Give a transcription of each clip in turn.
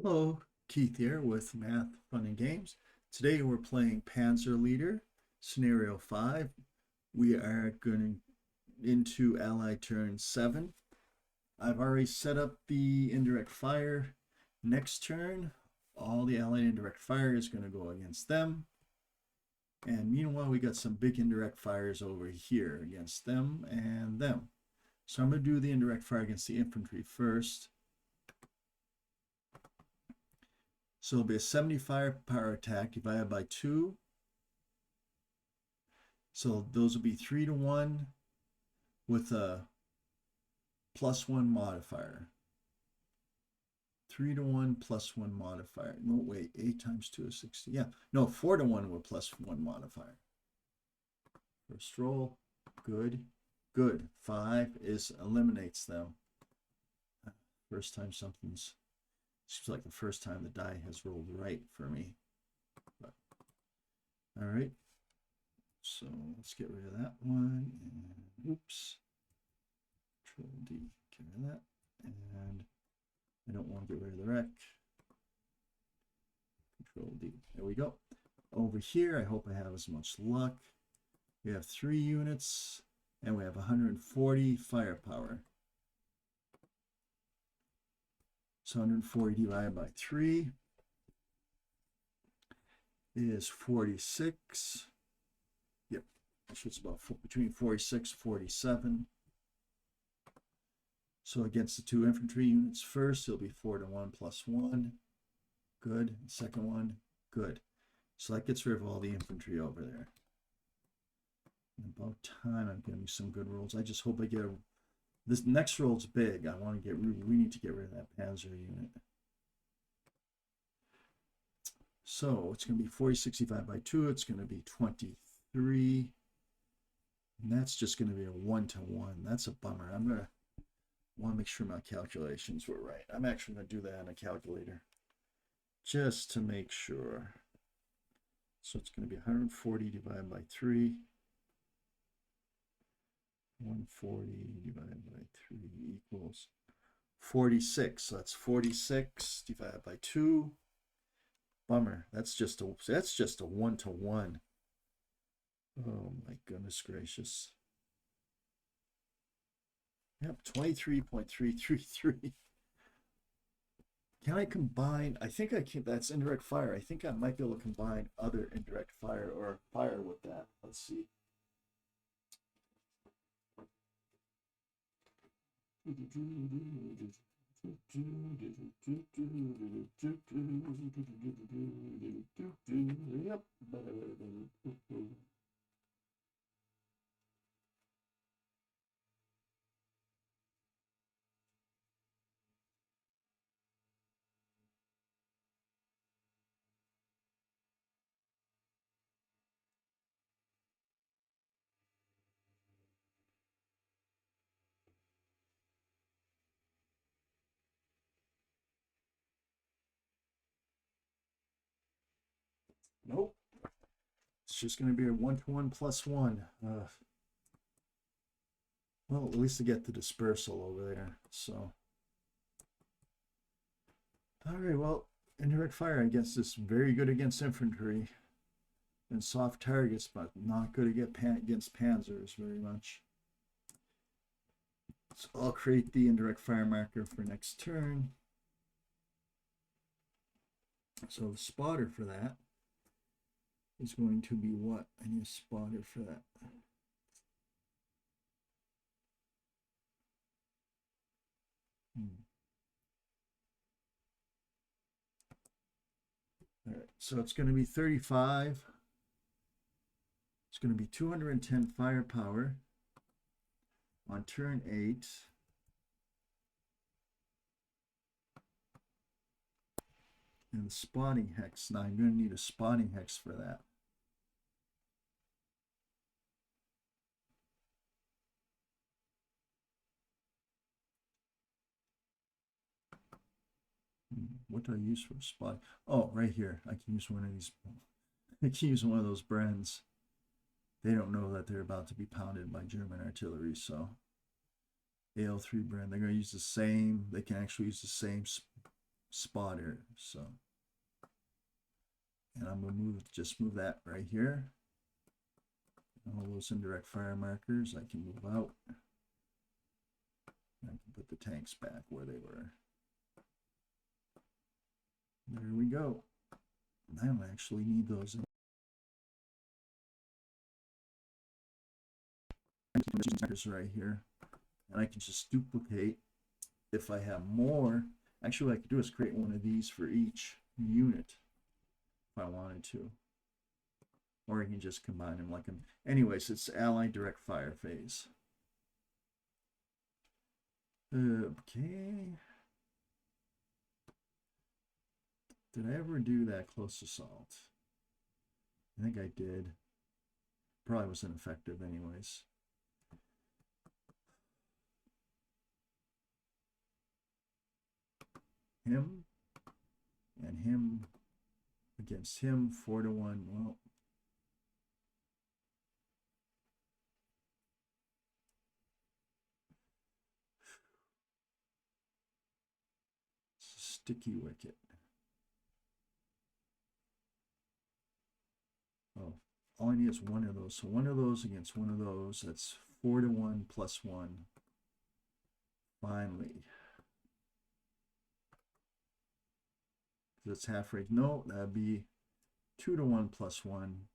Hello, Keith here with Math, Fun and Games. Today we're playing PanzerLeader, Scenario 5. We are going into Ally turn 7. I've already set up the indirect fire. Next turn, all the Allied indirect fire is going to go against them. And meanwhile, we got some big indirect fires over here against them and them. So I'm going to do the indirect fire against the infantry first. So it'll be a 70 firepower attack divided by 2. So those will be 3 to 1 with a +1 modifier. 3 to 1 +1 modifier. No, wait, 8 times 2 is 60. Yeah, no, 4 to 1 with +1 modifier. First roll, good, good. 5 eliminates them. First time something's, seems like the first time the die has rolled right for me. But, all right, so let's get rid of that one. And oops, Control D, get rid of that. And I don't want to get rid of the wreck. Control D. There we go. Over here, I hope I have as much luck. We have 3 units, and we have 140 firepower. So 140 divided by 3 is 46. Yep, it's about between 46 and 47. So against the 2 infantry units first, it'll be 4 to 1 +1. Good. Second one, good. So that gets rid of all the infantry over there. And about time I'm getting some good rolls. I just hope I get this next roll's big. We need to get rid of that panzer unit. So it's going to be 40 divided by 2. It's going to be 23. And that's just going to be a 1 to 1. That's a bummer. I'm going to want to make sure my calculations were right. I'm actually going to do that on a calculator just to make sure. So it's going to be 140 divided by 3. 140 divided by 3 equals 46. So that's 46 divided by 2. Bummer. That's just a 1 to 1. Oh my goodness gracious. Yep, 23.333. Can I combine? I think I can. That's indirect fire. I think I might be able to combine other indirect fire or fire with that. Let's see. Yep. Nope. It's just going to be a 1 to 1 +1. Well, at least to get the dispersal over there. So, all right. Well, indirect fire, I guess, is very good against infantry and soft targets, but not good against panzers very much. So I'll create the indirect fire marker for next turn. So the spotter for that is going to be what? I need a spotter for that. All right, so it's going to be 35. It's going to be 210 firepower on turn 8. And the spotting hex. Now I'm going to need a spotting hex for that. What do I use for a spot? Oh, right here. I can use one of these. I can use one of those Brens. They don't know that they're about to be pounded by German artillery, so AL3 Bren. They're going to use the same. They can actually use the same spotter. So, and I'm gonna just move that right here. All those indirect fire markers I can move out. I can put the tanks back where they were. There we go. I don't actually need those. Right here, and I can just duplicate. If I have more, actually what I could do is create one of these for each unit if I wanted to, or I can just combine them like them. Anyways, it's allied direct fire phase. Okay, did I ever do that close assault? I think I did. Probably wasn't effective anyways. Him and him against him, 4-1. Well, it's a sticky wicket. Oh, all I need is one of those. So one of those against one of those. That's 4-1 plus 1. Finally. That's half range. No, that'd be 2-1 plus 1.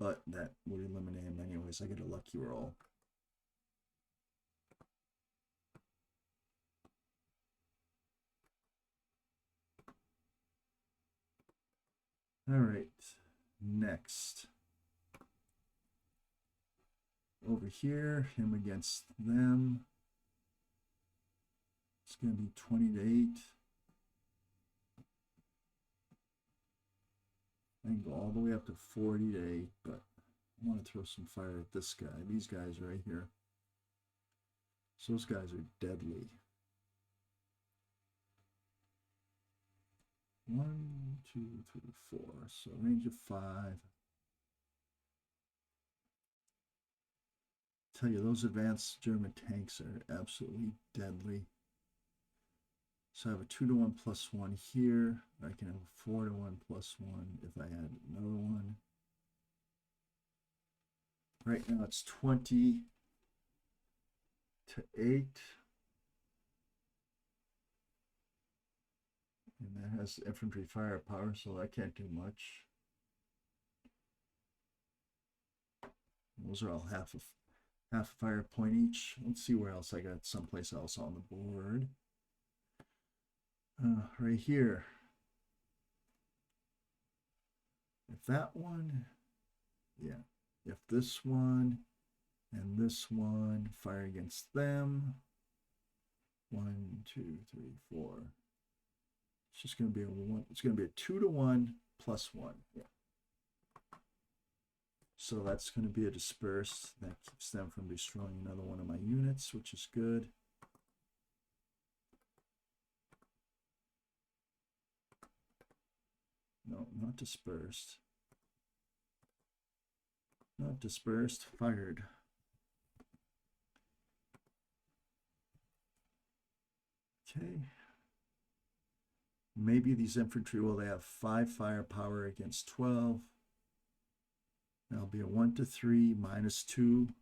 But that would eliminate him anyways. I get a lucky roll. All right. Next. Over here, him against them. It's going to be 20-8. I can go all the way up to 40-8, but I want to throw some fire at this guy. These guys right here. So those guys are deadly. 1, 2, 3, 4. So range of 5. Tell you, those advanced German tanks are absolutely deadly. So I have a 2-1 plus 1 here. I can have a 4-1 plus 1 if I add another one. Right now it's 20-8. And that has infantry firepower, so I can't do much. Those are all half a fire point each. Let's see where else I got someplace else on the board. Right here. If that one, yeah. If this one and this one fire against them. 1, 2, 3, 4. It's just going to be a 1. It's going to be a 2-1 plus 1. Yeah. So that's going to be a dispersed. That keeps them from destroying another one of my units, which is good. No, not dispersed. Not dispersed, fired. Okay. Maybe these infantry, well, they have 5 firepower against 12. That'll be a 1 to 3 minus 2.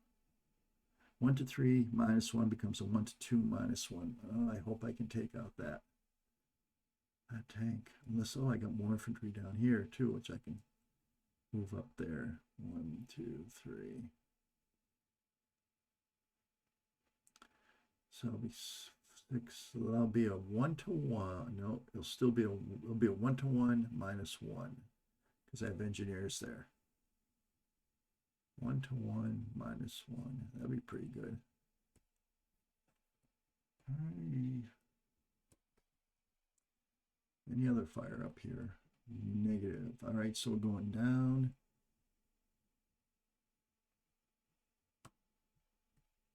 1 to 3 minus 1 becomes a 1 to 2 minus 1. Oh, I hope I can take out that tank. Unless, oh, I got more infantry down here too, which I can move up there. 1, 2, 3. So it'll be 6. So that'll be a 1 to 1. No, it'll still be it'll be a 1 to 1 minus 1 because I have engineers there. 1 to 1 minus 1. That'd be pretty good. Any other fire up here? Negative. All right, so we're going down.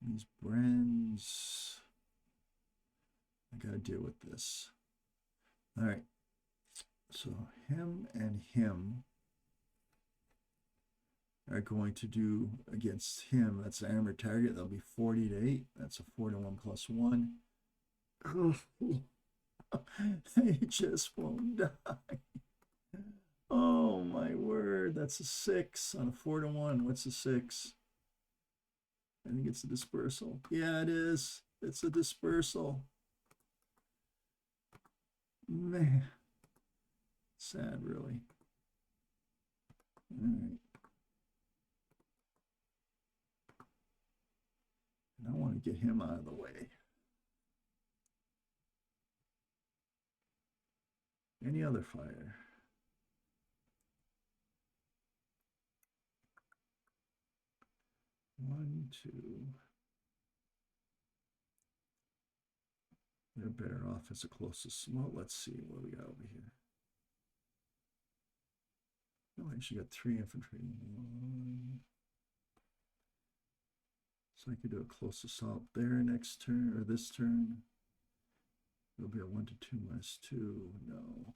These Brens. I got to deal with this. All right. So him and him are going to do against him. That's the armored target. That'll be 40-8. That's a 4-1 plus 1. They just won't die. Oh my word, that's a 6 on a 4-1. What's a 6? I think it's a dispersal. Yeah, it is. It's a dispersal. Man, sad, really. All right. And I want to get him out of the way. Any other fire? One, two. They're better off as the closest. Well, let's see what we got over here. Oh, I actually got 3 infantry. So I could do a close assault there next turn, or this turn. It'll be a 1 to 2 minus 2. No.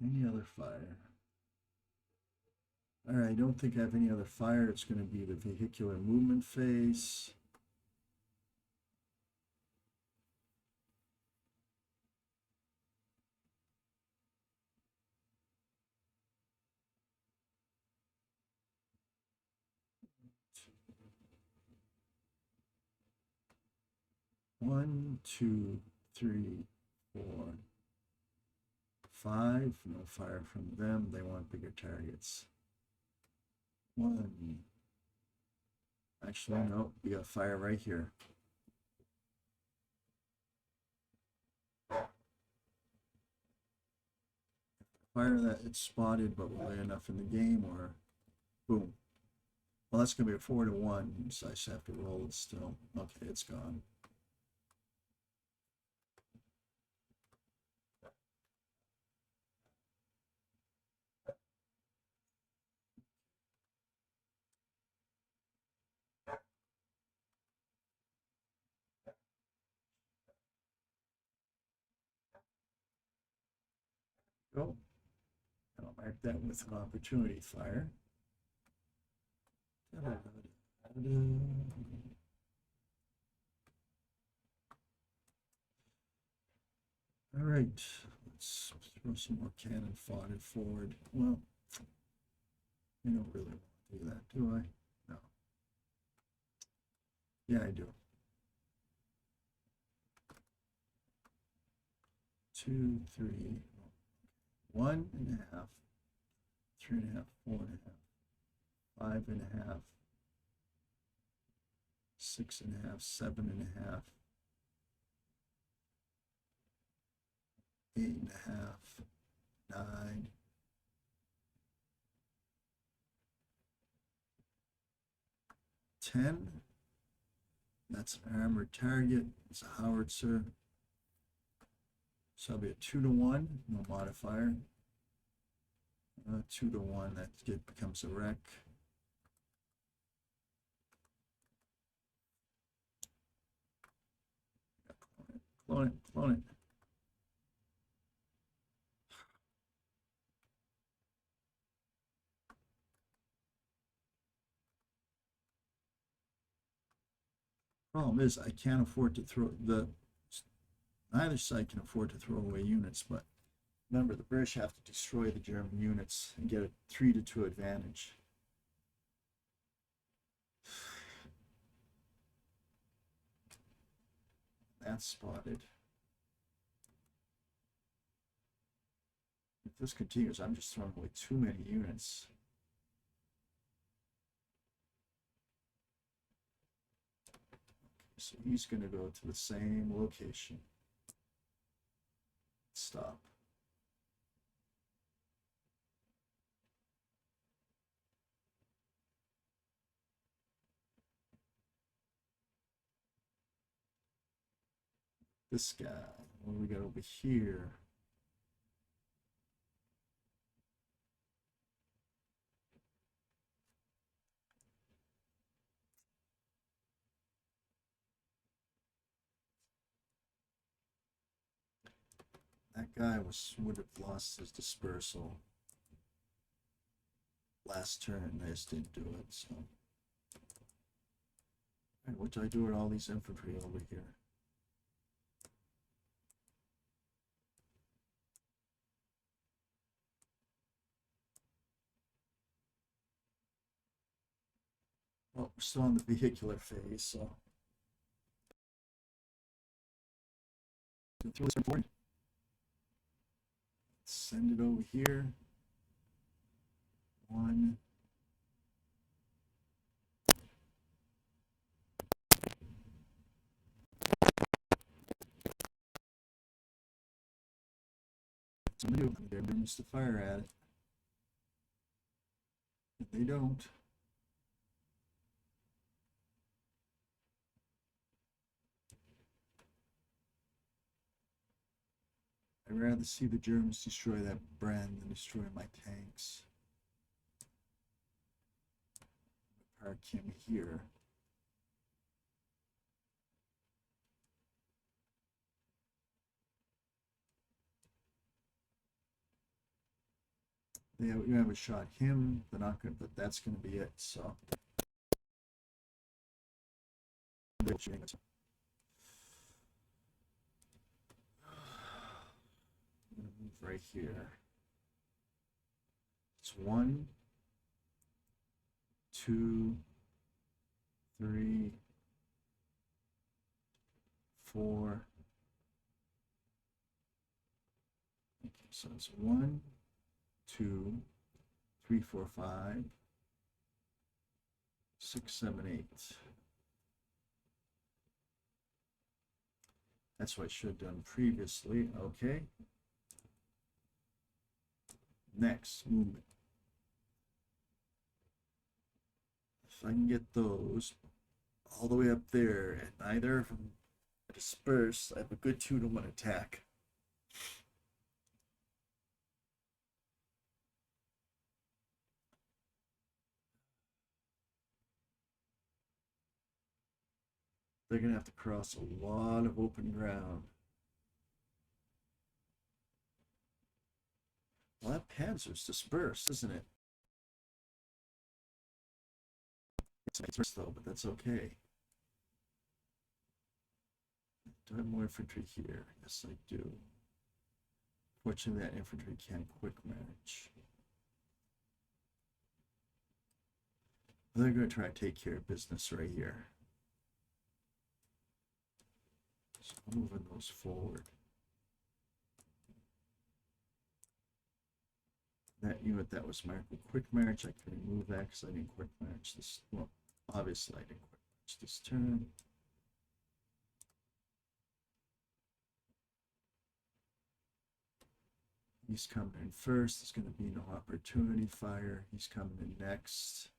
Any other fire? All right, I don't think I have any other fire. It's going to be the vehicular movement phase. One, two, three, 4, 5. No fire from them. They want bigger targets. 1. Actually, no, we got fire right here. Fire that it's spotted, but will lay enough in the game, or boom. Well, that's going to be a 4 to 1, so I just have to roll it still. Okay, it's gone. Go. And I'll mark that with an opportunity fire. All right, let's throw some more cannon fodder forward. Well, I don't really want to do that, do I? No. Yeah, I do. 2, 3, 1.5, 3.5, 4.5, 5.5, 6.5, 7.5, 8.5, 9, 10. That's an armored target. It's a howitzer. So it'll be a 2 to 1, no modifier. 2 to 1, that becomes a wreck. Clone it, clone it. Problem is, I can't afford to throw neither side can afford to throw away units, but remember, the British have to destroy the German units and get a 3 to 2 advantage. That's spotted. If this continues, I'm just throwing away too many units. So he's going to go to the same location. Stop. This guy, what do we got over here? That guy would have lost his dispersal last turn. I just didn't do it, so. Alright, what do I do with all these infantry over here? Well, we're still in the vehicular phase, so. Throw this forward. Send it over here. 1. Somebody open there, brings the fire at it. If they don't. I'd rather see the Germans destroy that brand than destroy my tanks. Park him here. Yeah, we haven't shot him. They're not good, but that's going to be it. So. I'm going to move right here. It's 1, 2, 3, 4. Okay, so it's 1, 2, 3, 4, 5, 6, 7, 8. That's what I should have done previously. Okay. Next movement. If I can get those all the way up there and neither of them dispersed, I have a good 2-to-1 attack. They're going to have to cross a lot of open ground. Well, that panzer's dispersed, isn't it? It's dispersed though, but that's okay. Do I have more infantry here? Yes, I do. Fortunately, that infantry can't quick march. They're going to try to take care of business right here. So I'm moving those forward. That unit that was marked with quick march, I can remove that because I didn't quick march this. Well, obviously I didn't quick march this turn. He's coming in first. There's going to be no opportunity fire. He's coming in next.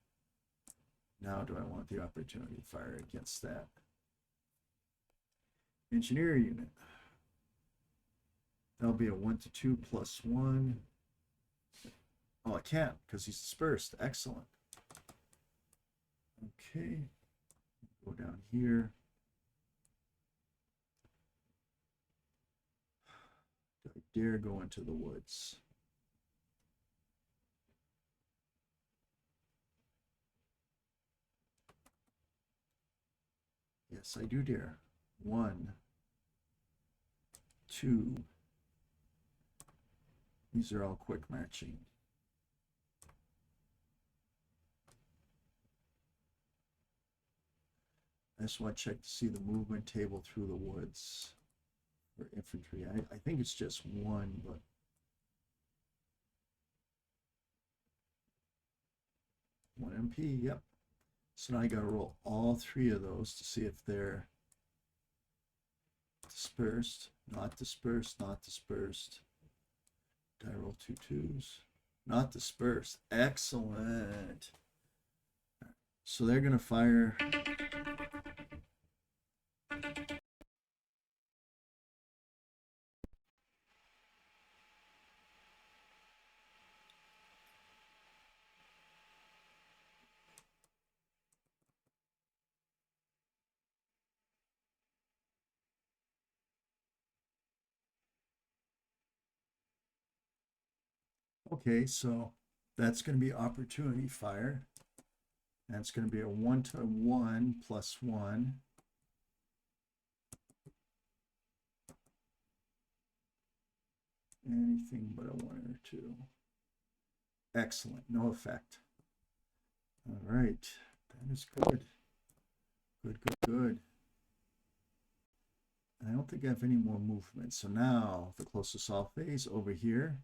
Now do I want the opportunity fire against that? Engineer unit. That'll be a 1 to 2 plus 1. Oh, I can't because he's dispersed. Excellent. Okay. Go down here. Do I dare go into the woods? Yes, I do dare. 1, 2. These are all quick marching. I just want to check to see the movement table through the woods for infantry. I think it's just 1, but one MP, yep. So now I gotta roll all 3 of those to see if they're dispersed, not dispersed, not dispersed. Did I roll 2 2s? Not dispersed. Excellent. So they're gonna fire. Okay, so that's going to be opportunity fire. That's going to be a 1-to-1 +1. Anything but a 1 or 2. Excellent, no effect. All right, that is good. Good, good, good. I don't think I have any more movement. So now the close assault phase over here,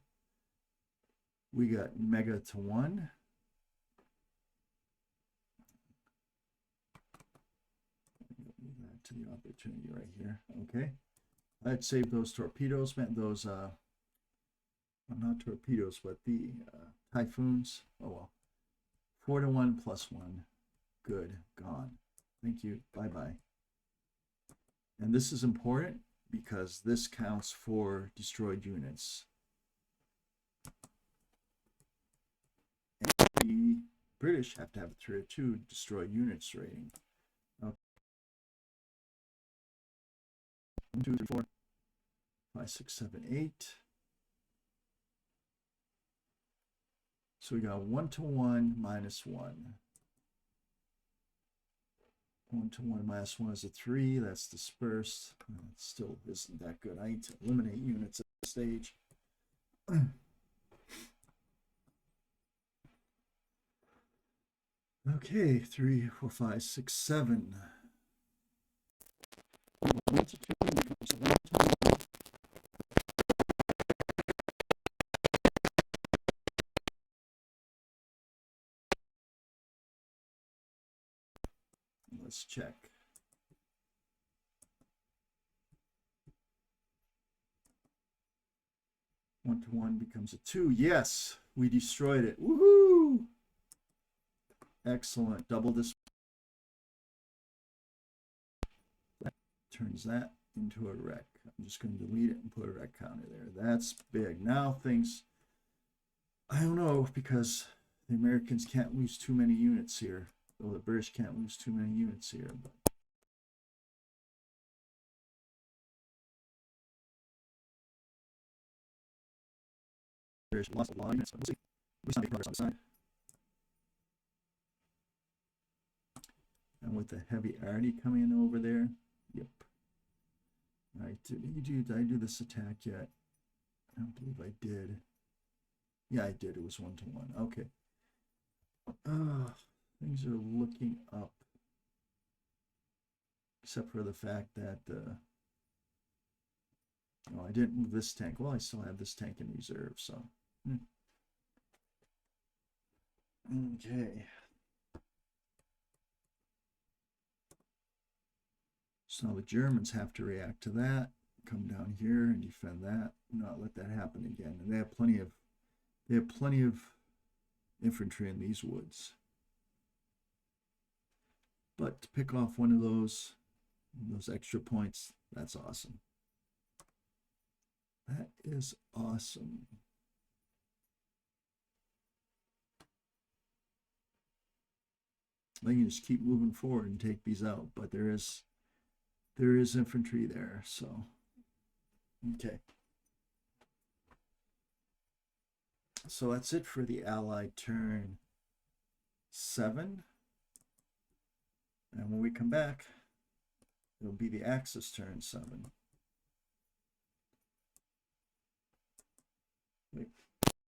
we got mega to 1. To the opportunity right here. Okay. I'd save those torpedoes, those well, not torpedoes, but the typhoons. Oh well. 4-to-1 +1. Good. Gone. Thank you. Bye-bye. And this is important because this counts for destroyed units. And the British have to have a tier 2 destroyed units rating. Okay. 1, 2, 3, 4, 5, 6, 7, 8. So we got 1-to-1 -1. 1-to-1 -1 is a 3. That's dispersed. It still isn't that good. I need to eliminate units at this stage. Okay, 3, 4, 5, 6, 7. Let's check. One to one becomes a 2. Yes, we destroyed it. Woohoo! Excellent. Double this. That turns that into a wreck. I'm just going to delete it and put a wreck counter there. That's big. Now things, I don't know, because the Americans can't lose too many units here. Or the British can't lose too many units here. But British lost a lot of units. We'll see. At least not make progress on the side. And with the heavy arty coming in over there, yep. All right, did I do this attack yet? I don't believe I did. Yeah, I did. It was 1-to-1. Okay. Things are looking up. Except for the fact that, oh, I didn't move this tank. Well, I still have this tank in reserve, so. Okay. So the Germans have to react to that, come down here and defend that, not let that happen again. And they have plenty of infantry in these woods. But to pick off one of those extra points, that's awesome. That is awesome. I can just keep moving forward and take these out, but there is infantry there, so okay. So that's it for the Allied turn 7. And when we come back, it'll be the Axis turn 7. Wait.